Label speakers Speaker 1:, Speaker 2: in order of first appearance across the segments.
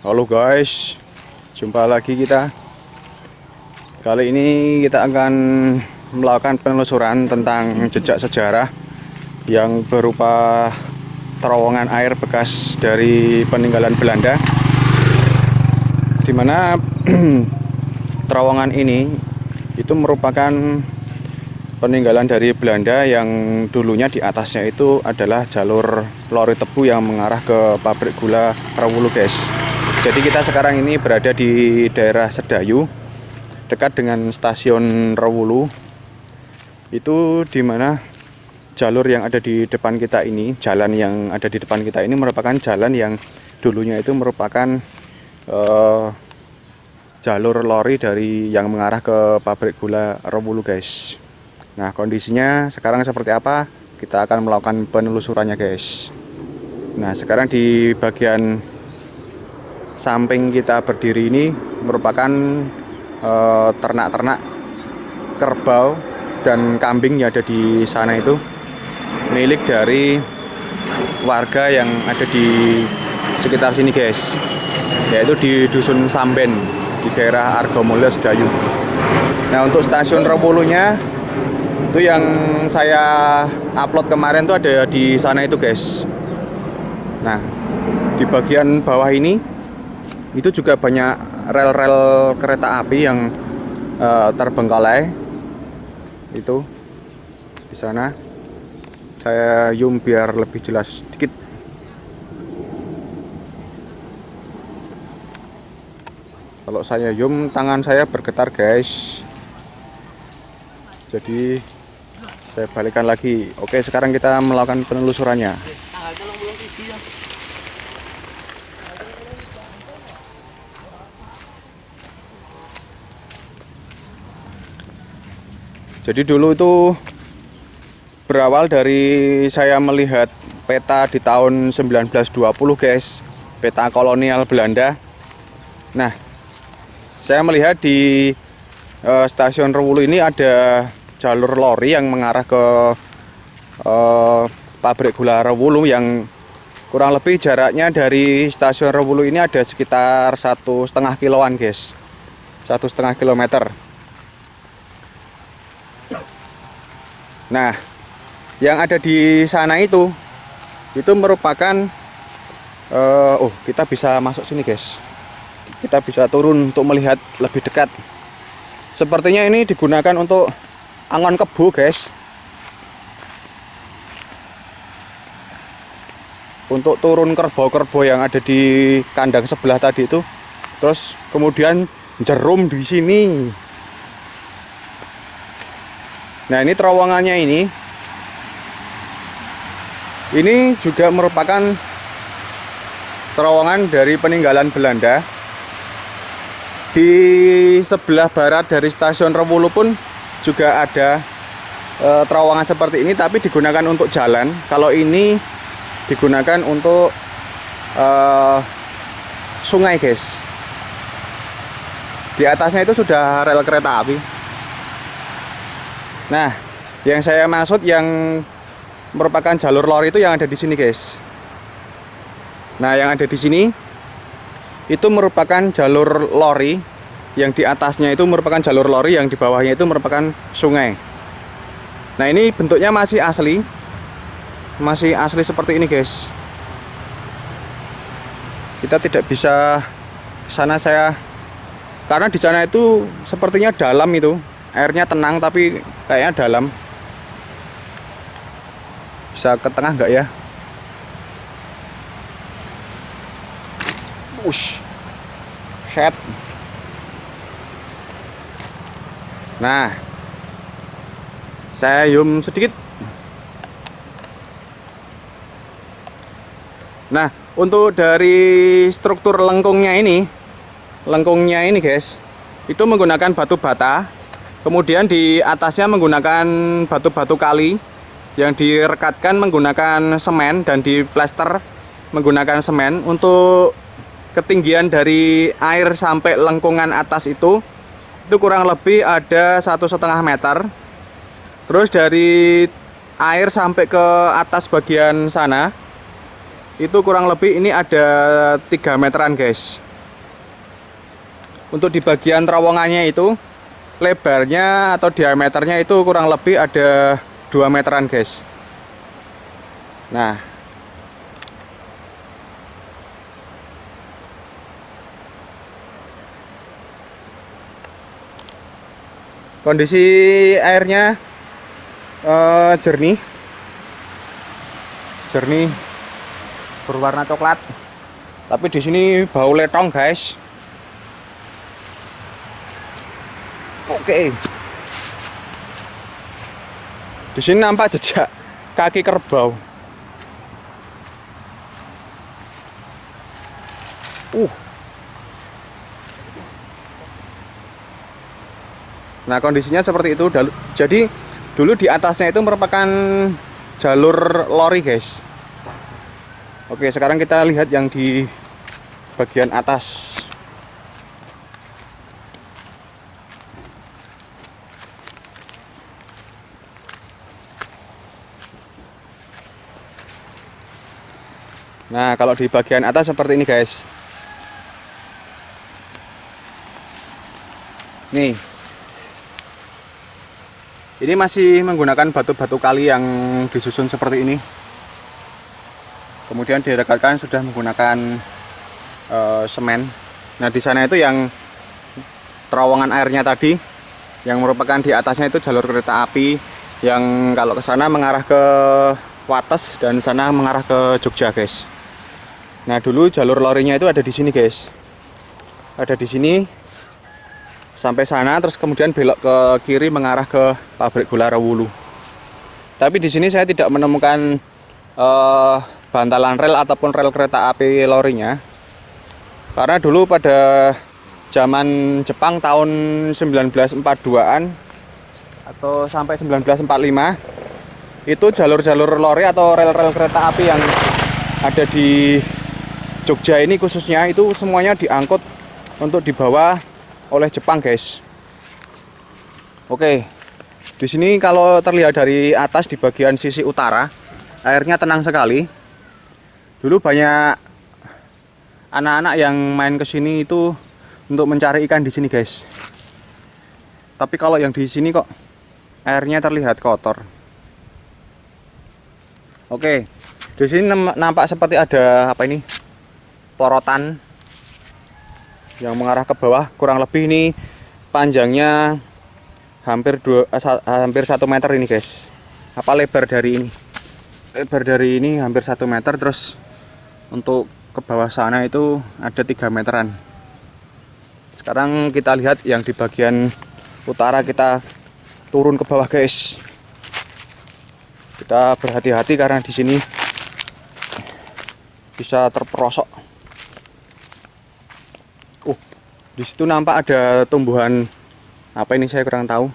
Speaker 1: Halo guys, jumpa lagi kita. Kali ini kita akan melakukan penelusuran tentang jejak sejarah yang berupa terowongan air bekas dari peninggalan Belanda, di mana terowongan ini itu merupakan peninggalan dari Belanda yang dulunya di atasnya itu adalah jalur lori tebu yang mengarah ke pabrik gula Rewulu, guys. Jadi kita sekarang ini berada di daerah Sedayu, dekat dengan stasiun Rewulu. Itu dimana jalur yang ada di depan kita ini, jalan yang ada di depan kita ini merupakan jalan yang dulunya itu merupakan jalur lori dari yang mengarah ke pabrik gula Rewulu, guys. Nah, kondisinya sekarang seperti apa? Kita akan melakukan penelusurannya, guys. Nah, sekarang di bagian samping kita berdiri ini merupakan ternak-ternak kerbau dan kambing yang ada di sana, itu milik dari warga yang ada di sekitar sini, guys, yaitu di Dusun Samben di daerah Argomulyo, Sedayu. Nah, untuk stasiun Rewulunya itu yang saya upload kemarin tuh ada di sana itu, guys. Nah, di bagian bawah ini itu juga banyak rel-rel kereta api yang terbengkalai. Itu di sana saya zoom biar lebih jelas sedikit. Kalau saya zoom tangan saya bergetar, guys. Jadi saya balikkan lagi. Oke, sekarang kita melakukan penelusurannya. Jadi dulu itu berawal dari saya melihat peta di tahun 1920, guys. Peta kolonial Belanda. Nah, saya melihat di stasiun Rewulu ini ada jalur lori yang mengarah ke pabrik gula Rewulu yang kurang lebih jaraknya dari stasiun Rewulu ini ada sekitar 1,5 kiloan, guys. 1,5 kilometer. Nah, yang ada di sana itu merupakan kita bisa masuk sini, guys. Kita bisa turun untuk melihat lebih dekat. Sepertinya ini digunakan untuk angon kebo, guys. Untuk turun kerbau-kerbau yang ada di kandang sebelah tadi itu. Terus kemudian jerum di sini. Nah, ini terowongannya ini juga merupakan terowongan dari peninggalan Belanda. Di sebelah barat dari stasiun Rewulu pun juga ada terowongan seperti ini, tapi digunakan untuk jalan. Kalau ini digunakan untuk sungai, guys. Di atasnya itu sudah rel kereta api. Nah, yang saya maksud yang merupakan jalur lori itu yang ada di sini, guys. Nah, yang ada di sini itu merupakan jalur lori, yang di atasnya itu merupakan jalur lori, yang di bawahnya itu merupakan sungai. Nah, ini bentuknya masih asli seperti ini, guys. Kita tidak bisa ke sana karena di sana itu sepertinya dalam, itu airnya tenang tapi kayaknya dalam. Bisa ke tengah nggak ya? Set. Nah, saya zoom sedikit. Nah, untuk dari struktur lengkungnya ini, guys, itu menggunakan batu bata. Kemudian di atasnya menggunakan batu-batu kali yang direkatkan menggunakan semen dan diplester menggunakan semen. Untuk ketinggian dari air sampai lengkungan atas itu kurang lebih ada 1,5 meter. Terus dari air sampai ke atas bagian sana itu kurang lebih ini ada 3 meteran, guys. Untuk di bagian terowongannya itu lebarnya atau diameternya itu kurang lebih ada 2 meteran guys. Nah, kondisi airnya jernih berwarna coklat, tapi di sini bau letong guys. Oke, di sini nampak jejak kaki kerbau. Nah, kondisinya seperti itu. Jadi dulu di atasnya itu merupakan jalur lori guys. Oke, sekarang kita lihat yang di bagian atas. Nah, kalau di bagian atas seperti ini guys. Nih, ini masih menggunakan batu-batu kali yang disusun seperti ini. Kemudian direkatkan sudah menggunakan semen. Nah, di sana itu yang terowongan airnya tadi, yang merupakan di atasnya itu jalur kereta api yang kalau ke sana mengarah ke Wates dan sana mengarah ke Jogja guys. Nah, dulu jalur lorinya itu ada di sini guys. Ada di sini sampai sana, terus kemudian belok ke kiri mengarah ke pabrik gula Rewulu. Tapi di sini saya tidak menemukan bantalan rel ataupun rel kereta api lorinya. Karena dulu pada zaman Jepang tahun 1942-an atau sampai 1945 itu jalur-jalur lori atau rel-rel kereta api yang ada di Jogja ini khususnya itu semuanya diangkut untuk dibawa oleh Jepang guys. Oke, di sini kalau terlihat dari atas di bagian sisi utara airnya tenang sekali. Dulu banyak anak-anak yang main ke sini itu untuk mencari ikan di sini guys. Tapi kalau yang di sini kok airnya terlihat kotor. Oke, di sini nampak seperti ada apa ini? Porotan yang mengarah ke bawah. Kurang lebih ini panjangnya hampir 1 meter ini guys. Apa lebar dari ini? Lebar dari ini hampir 1 meter. Terus untuk ke bawah sana itu ada 3 meteran. Sekarang kita lihat yang di bagian utara, kita turun ke bawah guys. Kita berhati-hati karena di sini bisa terperosok. Di situ nampak ada tumbuhan apa ini, saya kurang tahu.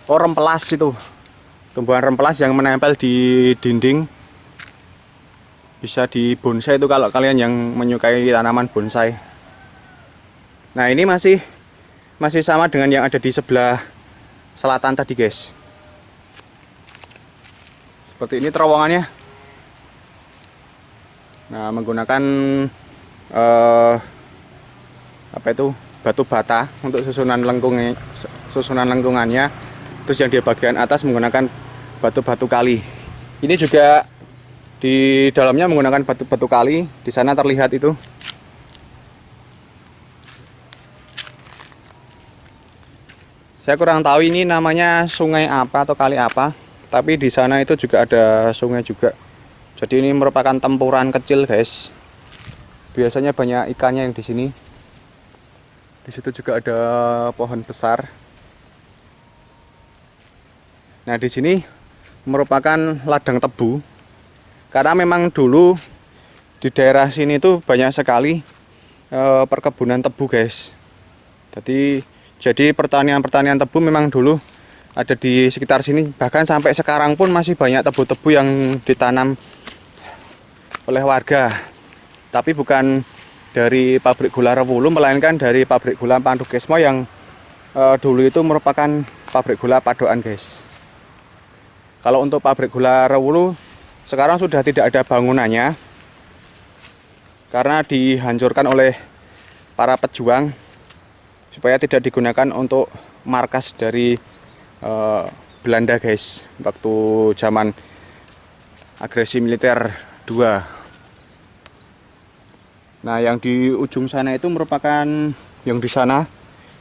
Speaker 1: Oh, rempelas itu. Tumbuhan rempelas yang menempel di dinding. Bisa di bonsai itu kalau kalian yang menyukai tanaman bonsai. Nah, ini masih sama dengan yang ada di sebelah selatan tadi guys. Seperti ini terowongannya. Nah, menggunakan apa itu, batu bata untuk susunan lengkungannya. Terus yang di bagian atas menggunakan batu-batu kali. Ini juga di dalamnya menggunakan batu-batu kali. Di sana terlihat itu. Saya kurang tahu ini namanya sungai apa atau kali apa. Tapi di sana itu juga ada sungai juga. Jadi ini merupakan tempuran kecil guys. Biasanya banyak ikannya yang di sini. Di situ juga ada pohon besar. Nah, di sini merupakan ladang tebu. Karena memang dulu di daerah sini itu banyak sekali perkebunan tebu, guys. Jadi pertanian tebu memang dulu ada di sekitar sini. Bahkan sampai sekarang pun masih banyak tebu-tebu yang ditanam oleh warga. Tapi bukan dari pabrik gula Rewulu, melainkan dari pabrik gula Pandukesmo yang dulu itu merupakan pabrik gula padokan, guys. Kalau untuk pabrik gula Rewulu sekarang sudah tidak ada bangunannya karena dihancurkan oleh para pejuang. supaya tidak digunakan untuk markas dari Belanda guys, waktu zaman agresi militer 2. Nah, yang di ujung sana itu merupakan, yang di sana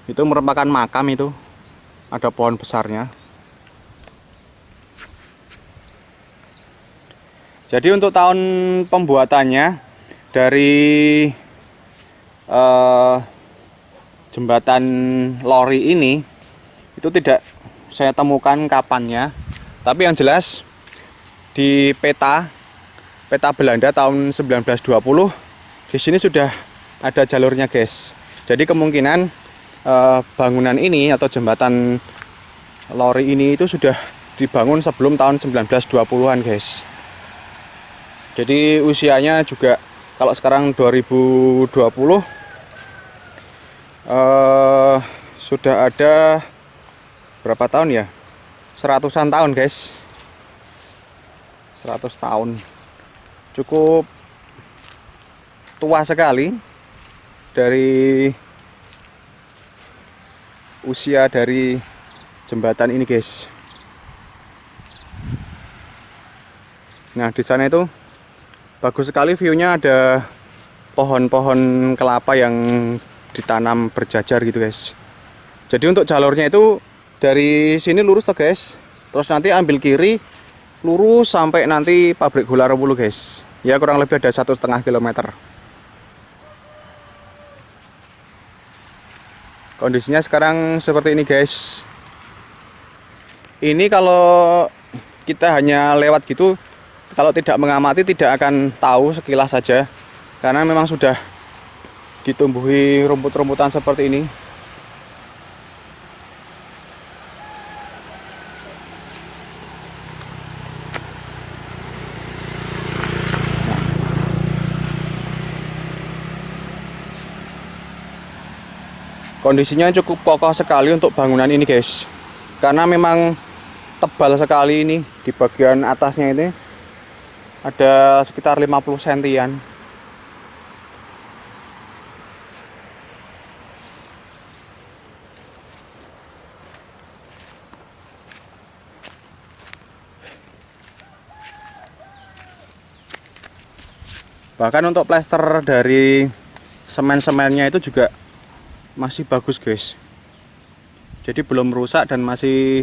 Speaker 1: itu merupakan makam, itu ada pohon besarnya. Jadi untuk tahun pembuatannya dari jembatan Lori ini itu tidak saya temukan kapannya, tapi yang jelas di peta Belanda tahun 1920 di sini sudah ada jalurnya guys. Jadi kemungkinan bangunan ini atau jembatan Lori ini itu sudah dibangun sebelum tahun 1920-an guys. Jadi usianya juga kalau sekarang 2020 sudah ada berapa tahun ya? 100-an tahun guys. 100 tahun. Cukup tua sekali dari usia dari jembatan ini guys. Nah, di sana itu bagus sekali view-nya, ada pohon-pohon kelapa yang ditanam berjajar gitu guys. Jadi untuk jalurnya itu dari sini lurus tuh guys, terus nanti ambil kiri lurus sampai nanti pabrik gula Rewulu guys. Ya kurang lebih ada 1,5 kilometer. Kondisinya sekarang seperti ini guys. Ini kalau kita hanya lewat gitu, kalau tidak mengamati tidak akan tahu sekilas saja, karena memang sudah ditumbuhi rumput-rumputan seperti ini. Kondisinya cukup kokoh sekali untuk bangunan ini guys, karena memang tebal sekali ini. Di bagian atasnya ini ada sekitar 50 sentian. Bahkan untuk plester dari semen-semennya itu juga masih bagus guys. Jadi belum rusak dan masih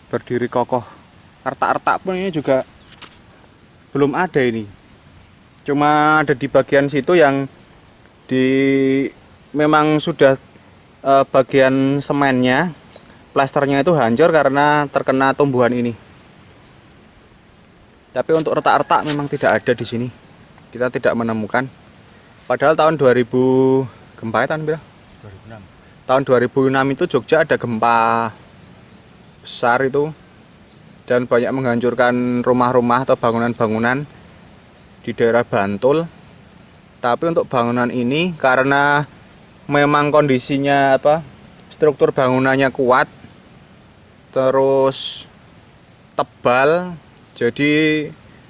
Speaker 1: berdiri kokoh. Retak-retak pun ini juga belum ada ini. Cuma ada di bagian situ yang memang sudah bagian semennya, plasternya itu hancur karena terkena tumbuhan ini. Tapi untuk retak-retak memang tidak ada di sini. Kita tidak menemukan. Padahal tahun 2000 gempa tahun berapa? 2006. Tahun 2006 itu Jogja ada gempa besar itu, dan banyak menghancurkan rumah-rumah atau bangunan-bangunan di daerah Bantul. Tapi untuk bangunan ini karena memang kondisinya struktur bangunannya kuat, terus tebal, jadi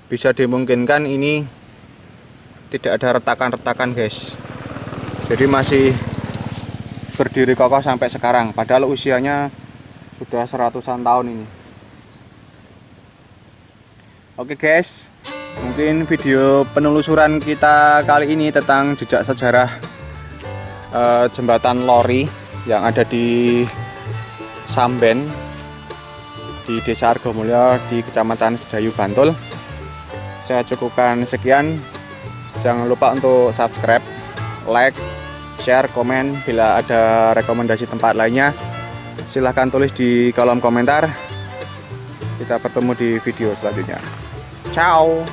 Speaker 1: bisa dimungkinkan ini tidak ada retakan-retakan guys. Jadi masih berdiri kokoh sampai sekarang, padahal usianya sudah 100-an tahun ini. Oke guys, mungkin video penelusuran kita kali ini tentang jejak sejarah jembatan Lori yang ada di Samben, di Desa Argomulyo di Kecamatan Sedayu, Bantul. Saya cukupkan sekian. Jangan lupa untuk subscribe, like, share, komen. Bila ada rekomendasi tempat lainnya, silahkan tulis di kolom komentar. Kita bertemu di video selanjutnya. Ciao.